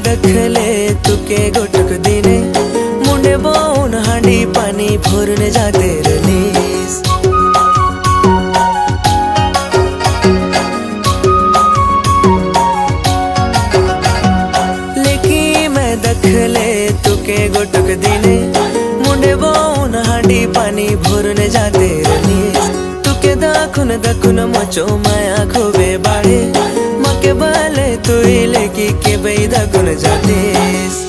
दखले तुके गोटक दिने मुंडे बोन हांडी पानी भोरने जाते रलीस लेकी मैं दखले तुके गोटक दिने मुंडे बोन हांडी पानी भोरने जाते रलीस तुके दखुन दखुन मचो माया खोबे बाड़े मके बाले तुई लेकी के बई दखुन जातीस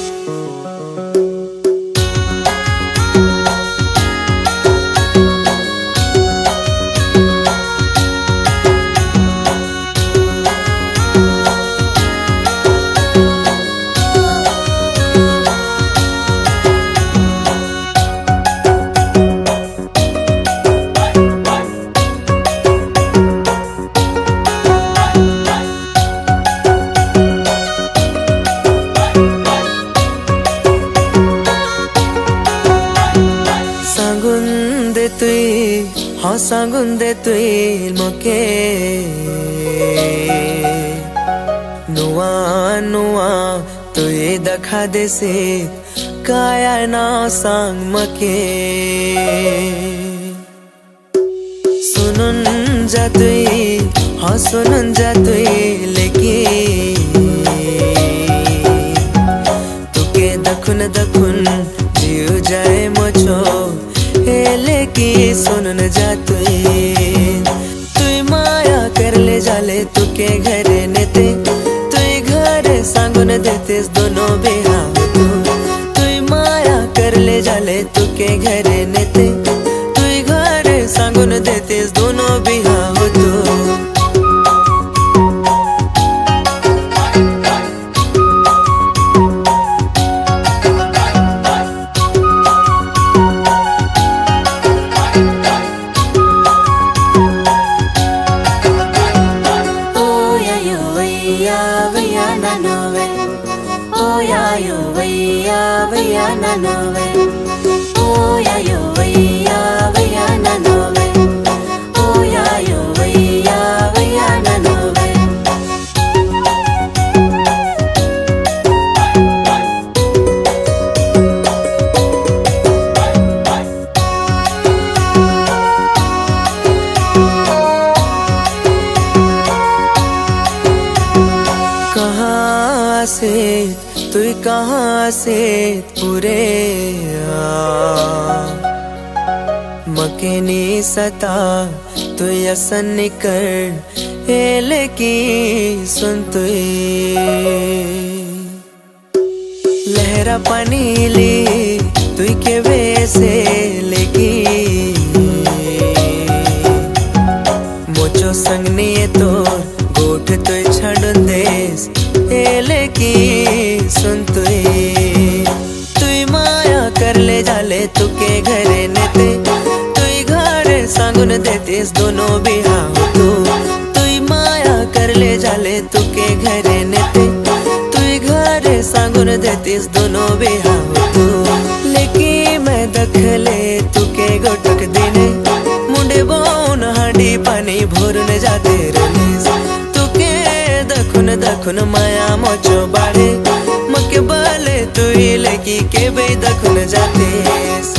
सांगुंदे तुई मोके नुआ नुआ तुई दखा देसे काया ना सांग मके सुनुन जा तुई सुनुन जा तुई लेकी तुके दखुन दखुन जीव जाए मुझो लेकी सुनन जा तुई माया कर ले जाले तुके घरे नेते तुई घरे सांगुन देतेस दोनों बिहाव तुई माया कर ले जाले तुके घरे नेते तुई घरे सांगुन देतेस दोनों बिहाव तुई कहाँ से पूरे मके नी सता तुई असन निकर हेले की सुन तुई लहरा पानी ली तुई के वैसे लेकी मोचो संगनी तो गोठ तुई छड़न देस हेले की सुन तुई माया कर ले जाले तुके घरे नेते तुई घरे सांगुन देतेस दोनों बिहाव तुई माया कर ले जाले तुके घरे नेते तुई घरे सांगुन देतेस दोनों बिहाव लेकी मैं दखले तुके गोटक दिने मुंडे बोन हांडी पानी भोरने जाते रलीस दखुन माया मोचो बाड़े मके बाले तुई लेकी के बई दखुन जातीस।